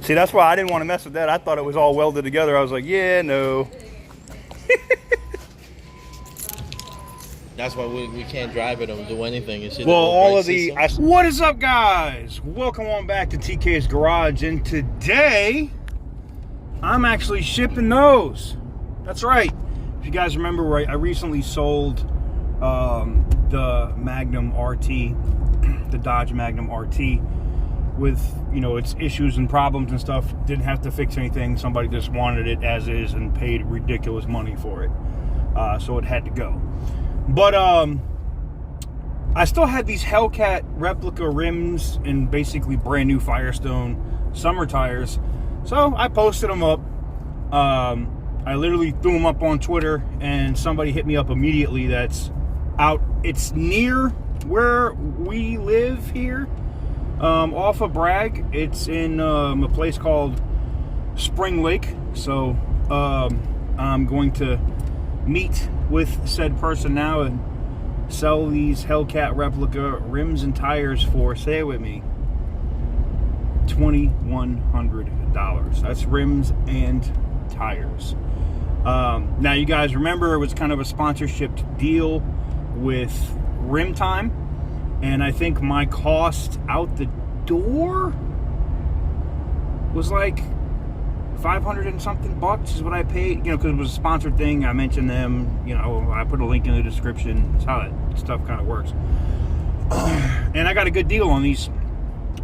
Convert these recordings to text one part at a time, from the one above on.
See, that's why I didn't want to mess with that. I thought it was all welded together. I was like, yeah, no. That's why we can't drive it or do anything. It's well, all of the... what is up, guys? Welcome on back to TK's Garage. And today, I'm actually shipping those. That's right. If you guys remember, I recently sold the Magnum RT, the Dodge Magnum RT, with, you know, its issues and problems and stuff. Didn't have to fix anything. Somebody just wanted it as is and paid ridiculous money for it. So it had to go. But I still had these Hellcat replica rims and basically brand new Firestone summer tires. So I posted them up. I literally threw them up on Twitter, and somebody hit me up immediately that's out. It's near where we live here, off of Bragg. It's in a place called Spring Lake. So I'm going to meet with said person now and sell these Hellcat replica rims and tires for, say it with me, $2,100. That's rims and tires. Now, you guys remember it was kind of a sponsorship deal with Rim Time, and I think my cost out the door was like 500 and something bucks is what I paid, you know, because it was a sponsored thing. I mentioned them, you know, I put a link in the description. That's how that stuff kind of works. And I got a good deal on these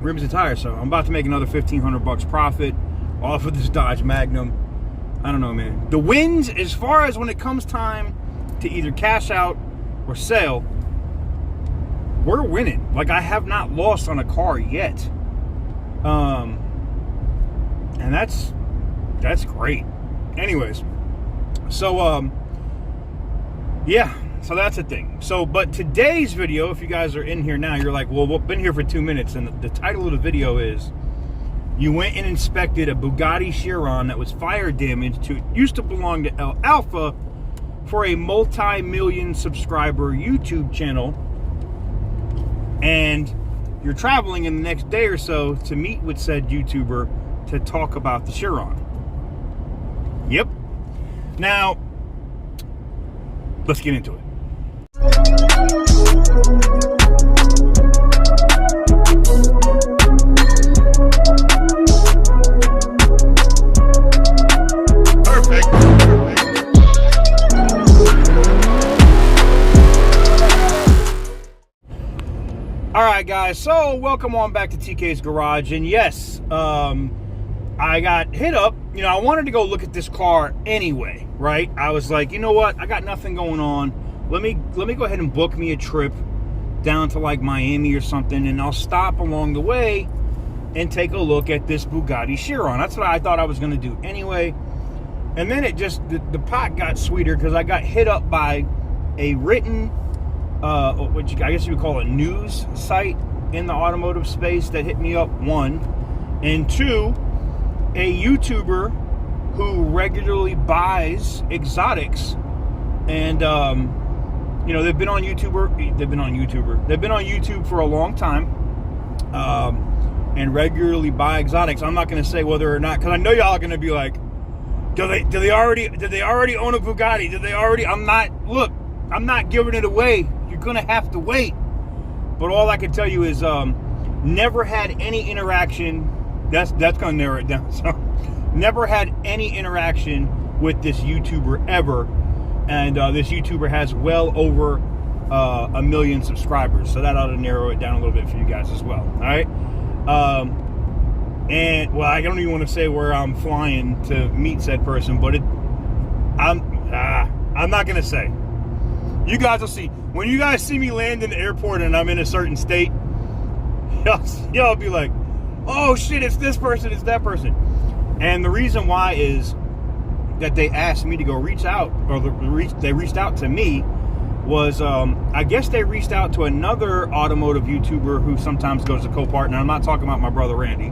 rims and tires, so I'm about to make another 1,500 bucks profit off of this Dodge Magnum. I don't know, man. The wins, as far as when it comes time to either cash out or sell, we're winning. Like, I have not lost on a car yet. And that's great. Anyways, so yeah, so that's the thing. So, but today's video, if you guys are in here now, you're like, well, we've been here for 2 minutes, and the title of the video is, you went and inspected a Bugatti Chiron that was fire damaged to, used to belong to El Alpha, for a multi-million subscriber YouTube channel, and you're traveling in the next day or so to meet with said YouTuber to talk about the Chiron. Yep. Now, let's get into it. Alright guys, so welcome on back to TK's Garage, and yes, I got hit up. You know, I wanted to go look at this car anyway, right? I was like, you know what, I got nothing going on. Let me go ahead and book me a trip down to like Miami or something, and I'll stop along the way and take a look at this Bugatti Chiron. That's what I thought I was going to do anyway. And then it just, the pot got sweeter because I got hit up by a written, which I guess you would call a news site in the automotive space that hit me up, one. And two, a YouTuber who regularly buys exotics. And, you know, they've been on YouTube for a long time, and regularly buy exotics. I'm not going to say whether or not, because I know y'all are going to be like, did they already own a Bugatti? Did they already? I'm not giving it away. You're going to have to wait. But all I can tell you is, never had any interaction. That's going to narrow it down. So, never had any interaction with this YouTuber ever. And this YouTuber has well over 1 million subscribers. So that ought to narrow it down a little bit for you guys as well. All right. And, well, I don't even want to say where I'm flying to meet said person, but I'm not going to say. You guys will see. When you guys see me land in the airport and I'm in a certain state, y'all be like, oh shit, it's this person, it's that person. And the reason why is that they asked me to go reach out, or they reached out to me, was I guess they reached out to another automotive YouTuber who sometimes goes to Copart. And I'm not talking about my brother Randy.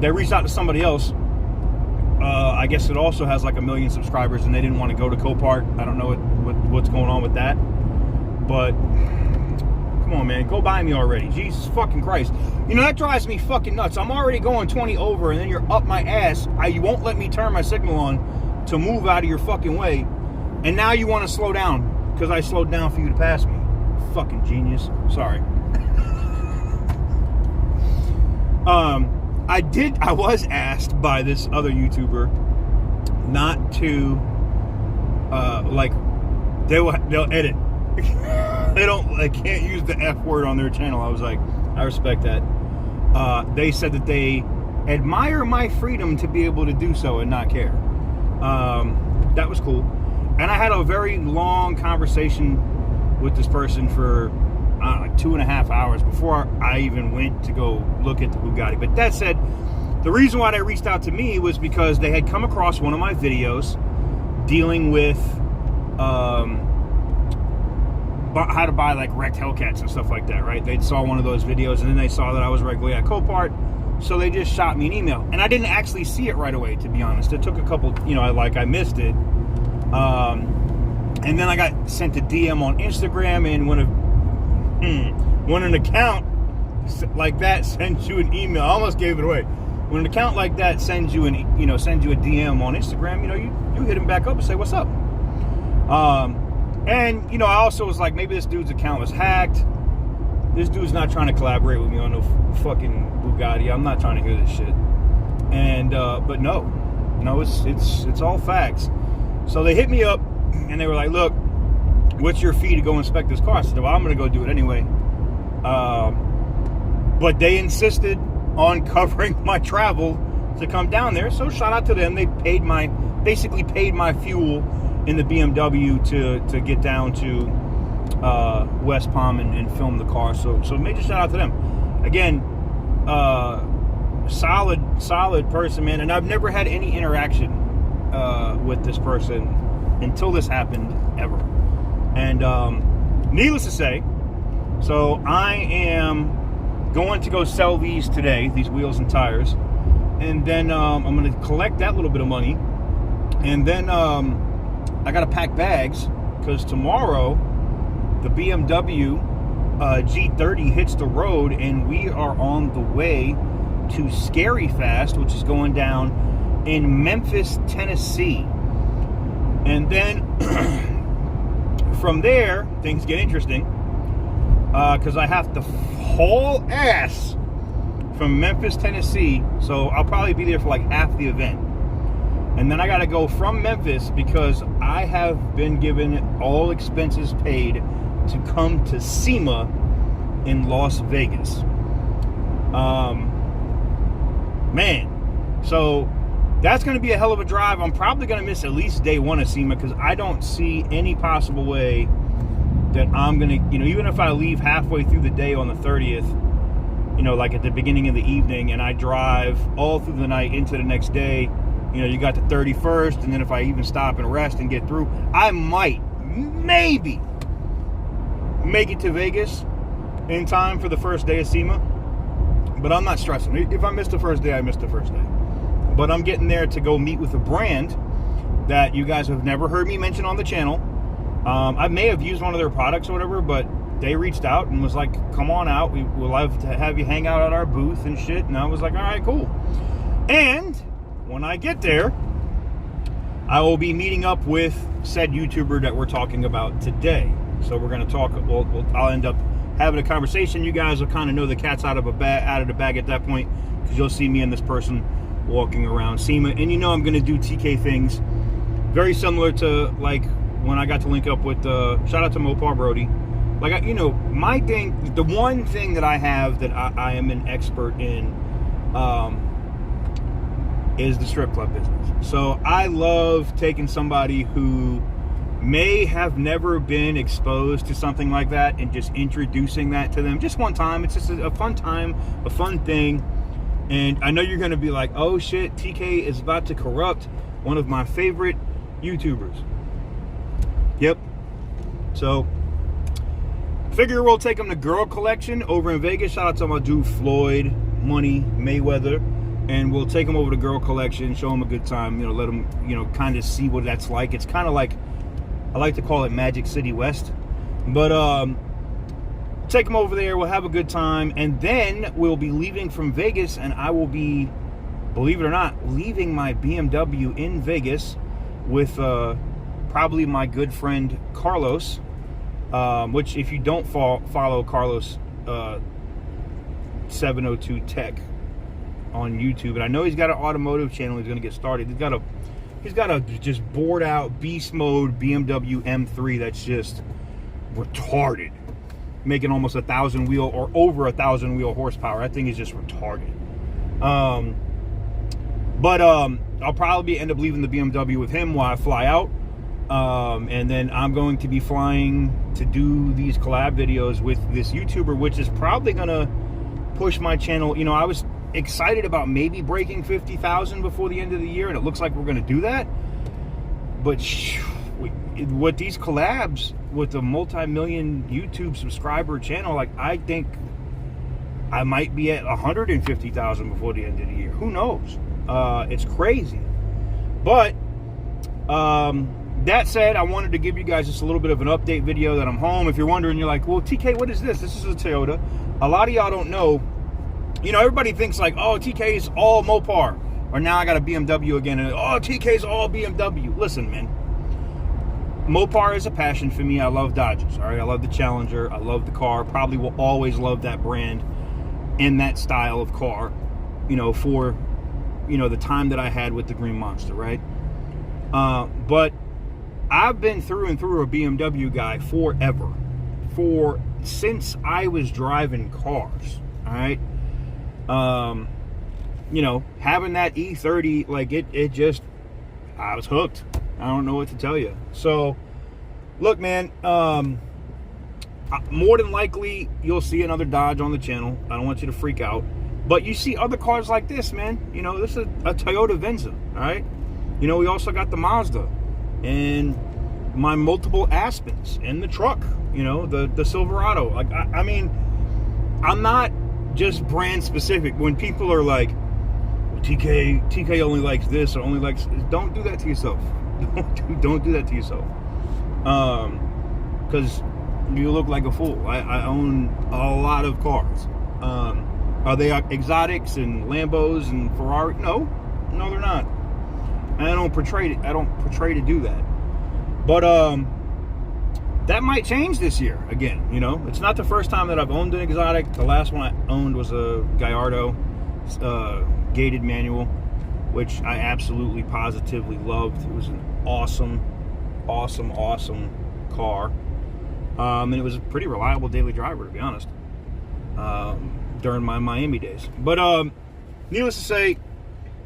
They reached out to somebody else. I guess it also has like 1 million subscribers, and they didn't want to go to Copart. I don't know what's going on with that, but Come on, man. Go buy me already. Jesus fucking Christ. You know, that drives me fucking nuts. I'm already going 20 over, and then you're up my ass. You won't let me turn my signal on to move out of your fucking way. And now you want to slow down because I slowed down for you to pass me. Fucking genius. Sorry. I was asked by this other YouTuber not to, they'll edit. They can't use the F word on their channel. I was like, I respect that. They said that they admire my freedom to be able to do so and not care. That was cool. And I had a very long conversation with this person for like 2.5 hours before I even went to go look at the Bugatti. But that said, the reason why they reached out to me was because they had come across one of my videos dealing with how to buy like wrecked Hellcats and stuff like that, right? They saw one of those videos and then they saw that I was regularly at Copart, so they just shot me an email. And I didn't actually see it right away, to be honest. It took a couple, I missed it. And then I got sent a DM on Instagram, and when an account like that sends you an email, I almost gave it away. When an account like that sends you sends you a DM on Instagram, you hit him back up and say, what's up? And, I also was like, maybe this dude's account was hacked. This dude's not trying to collaborate with me on no fucking Bugatti. I'm not trying to hear this shit. And, but no, it's all facts. So they hit me up and they were like, look, what's your fee to go inspect this car? I said, well, I'm going to go do it anyway. But they insisted on covering my travel to come down there. So shout out to them. They basically paid my fuel in the BMW to get down to West Palm and film the car. So major shout out to them. Again, solid person, man. And I've never had any interaction with this person until this happened ever. And needless to say, so I am going to go sell these today, these wheels and tires. And then I'm going to collect that little bit of money. And then I got to pack bags because tomorrow the BMW G30 hits the road and we are on the way to Scary Fast, which is going down in Memphis, Tennessee. And then from there, things get interesting because I have to haul ass from Memphis, Tennessee. So I'll probably be there for like half the event. And then I got to go from Memphis because I have been given all expenses paid to come to Sema in Las Vegas. Man, so that's going to be a hell of a drive. I'm probably going to miss at least day one of Sema because I don't see any possible way that I'm going to, even if I leave halfway through the day on the 30th, like at the beginning of the evening, and I drive all through the night into the next day, you got the 31st, and then if I even stop and rest and get through, I might, maybe, make it to Vegas in time for the first day of Sema. But I'm not stressing. If I miss the first day, I miss the first day. But I'm getting there to go meet with a brand that you guys have never heard me mention on the channel. I may have used one of their products or whatever, but they reached out and was like, come on out. We would love to have you hang out at our booth and shit. And I was like, all right, cool. And when I get there, I will be meeting up with said YouTuber that we're talking about today. So we're going to talk, I'll end up having a conversation. You guys will kind of know the cat's out of the bag at that point, because you'll see me and this person walking around Sema. And I'm going to do TK things very similar to like when I got to link up with, shout out to Mopar Brody. Like, my thing, the one thing that I have that I am an expert in, is the strip club business. So I love taking somebody who may have never been exposed to something like that and just introducing that to them just one time. It's just a fun time, a fun thing. And I know you're going to be like, oh shit, TK is about to corrupt one of my favorite YouTubers. Yep. So figure we'll take them to Girl Collection over in Vegas. Shout out to my dude Floyd Money Mayweather. And we'll take them over to Girl Collection, show them a good time, let them, kind of see what that's like. It's kind of like, I like to call it Magic City West. But take them over there. We'll have a good time. And then we'll be leaving from Vegas, and I will be, believe it or not, leaving my BMW in Vegas with probably my good friend Carlos, which if you don't follow Carlos 702 Tech on YouTube, and I know he's got an automotive channel he's going to get started. He's got a just bored out beast mode BMW M3 that's just retarded, making almost 1,000 wheel or over 1,000 wheel horsepower. That thing is just retarded. But I'll probably end up leaving the BMW with him while I fly out, and then I'm going to be flying to do these collab videos with this YouTuber, which is probably gonna push my channel. You know, I was excited about maybe breaking 50,000 before the end of the year, and it looks like we're gonna do that. But with these collabs with a multi-million YouTube subscriber channel, like, I think I might be at 150,000 before the end of the year. Who knows? It's crazy. But that said, I wanted to give you guys just a little bit of an update video that I'm home. If you're wondering, you're like, well, TK, what is this? This is a Toyota. A lot of y'all don't know. You know, everybody thinks like, oh, TK is all Mopar, or now I got a BMW again, and oh, TK is all BMW. Listen, man, Mopar is a passion for me. I love Dodges, all right? I love the Challenger. I love the car. Probably will always love that brand and that style of car, you know, for, you know, the time that I had with the Green Monster, right? But I've been through and through a BMW guy forever. Since I was driving cars, all right? You know, having that E30, like, it just, I was hooked. I don't know what to tell you. So, look, man, more than likely, you'll see another Dodge on the channel. I don't want you to freak out. But you see other cars like this, man. You know, this is a Toyota Venza, all right? You know, we also got the Mazda and my multiple Aspens and the truck, you know, the Silverado. Like, I mean, I'm not just brand specific. When people are like, well, TK only likes this or only likes, don't do that to yourself. Don't do that to yourself. Because you look like a fool. I own a lot of cars. Are they exotics and Lambos and Ferrari? No, they're not. And I don't portray to do that. But that might change this year again. You know, it's not the first time that I've owned an exotic. The last one I owned was a Gallardo gated manual, which I absolutely positively loved. It was an awesome car, and it was a pretty reliable daily driver, to be honest, during my Miami days. But needless to say,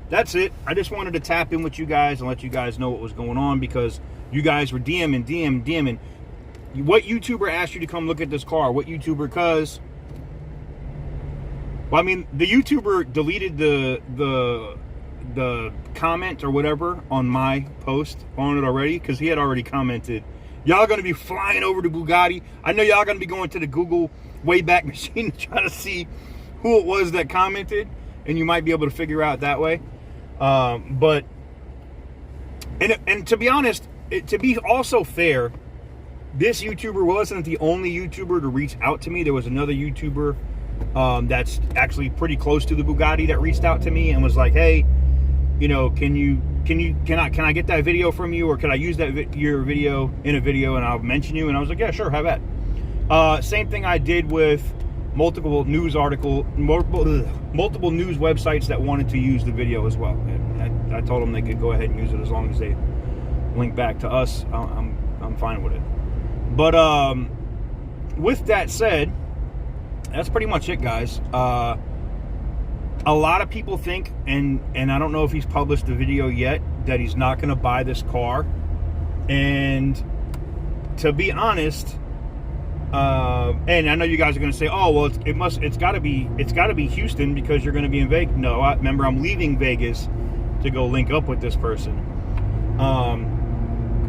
that's it. I just wanted to tap in with you guys and let you guys know what was going on, because you guys were DMing. What YouTuber asked you to come look at this car? What YouTuber? Because, well, I mean, the YouTuber deleted the comment or whatever on my post on it already, because he had already commented, y'all gonna be flying over to Bugatti. I know y'all gonna be going to the Google Wayback Machine to try to see who it was that commented, and you might be able to figure out that way. But to be honest, to be also fair, this YouTuber wasn't the only YouTuber to reach out to me. There was another YouTuber that's actually pretty close to the Bugatti that reached out to me and was like, hey, you know, can I get that video from you, or can I use that your video in a video and I'll mention you? And I was like, yeah, sure, have at. Same thing I did with multiple news websites that wanted to use the video as well. And I told them they could go ahead and use it as long as they link back to us. I'm fine with it. But with that said, that's pretty much it, guys. A lot of people think, and I don't know if he's published the video yet, that he's not going to buy this car. And to be honest, and I know you guys are going to say, oh, well, it's got to be Houston because you're going to be in Vegas. No, remember, I'm leaving Vegas to go link up with this person.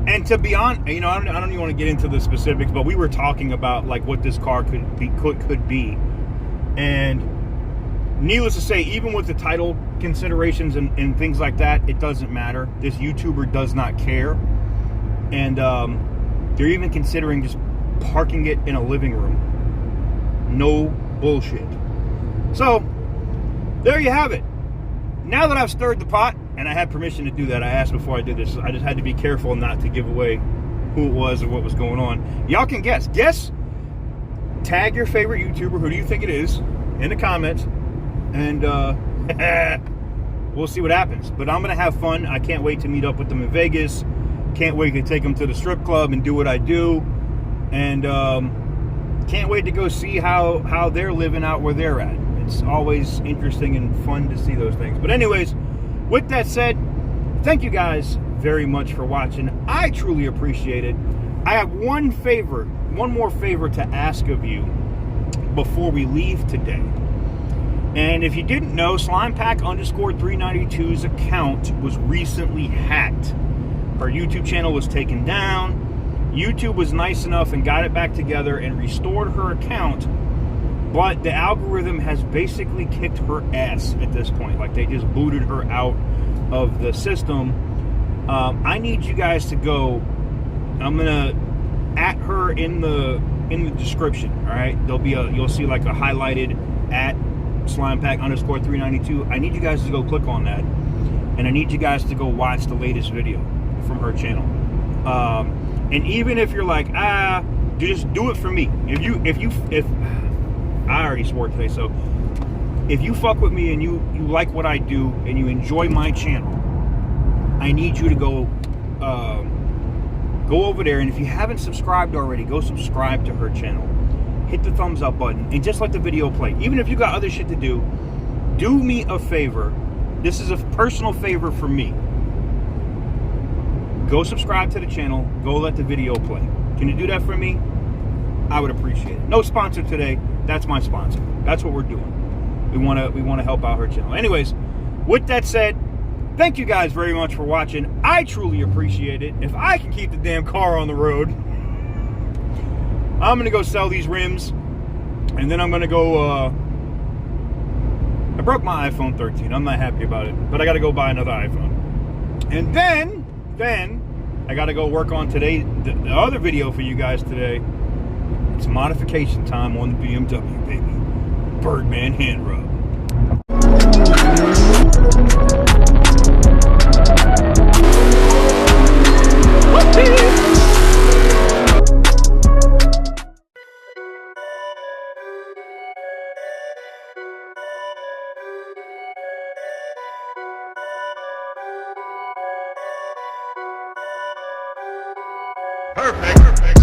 And to be honest, you know, I don't even want to get into the specifics, but we were talking about like what this car could be, and needless to say, even with the title considerations and things like that, it doesn't matter. This YouTuber does not care, and they're even considering just parking it in a living room. No bullshit. So, there you have it. Now that I've stirred the pot, and I had permission to do that, I asked before I did this, I just had to be careful not to give away who it was or what was going on. Y'all can guess. Tag your favorite YouTuber, who do you think it is, in the comments, and we'll see what happens. But I'm going to have fun. I can't wait to meet up with them in Vegas. Can't wait to take them to the strip club and do what I do. And can't wait to go see how they're living out where they're at. It's always interesting and fun to see those things. But anyways, with that said, thank you guys very much for watching. I truly appreciate it. I have one more favor to ask of you before we leave today. And if you didn't know, SlimePack_392's account was recently hacked. Her YouTube channel was taken down. YouTube was nice enough and got it back together and restored her account. But the algorithm has basically kicked her ass at this point. Like, they just booted her out of the system. I need you guys to go. I'm gonna at her in the description. All right, you'll see like a highlighted at SlimePack_392. I need you guys to go click on that, and I need you guys to go watch the latest video from her channel. And even if you're like, just do it for me. If I already swore today, so if you fuck with me and you like what I do and you enjoy my channel, I need you to go over there, and if you haven't subscribed already, go subscribe to her channel. Hit the thumbs up button and just let the video play. Even if you got other shit to do me a favor. This is a personal favor for me. Go subscribe to the channel. Go let the video play. Can you do that for me? I would appreciate it. No sponsor today. That's my sponsor. That's what we're doing. We want to help out her channel. Anyways, with that said, thank you guys very much for watching. I truly appreciate it. If I can keep the damn car on the road, I'm going to go sell these rims, and then I'm going to go, I broke my iPhone 13. I'm not happy about it, but I got to go buy another iPhone. And then I got to go work on the other video for you guys today. It's modification time on the BMW, baby. Birdman hand rub. Perfect.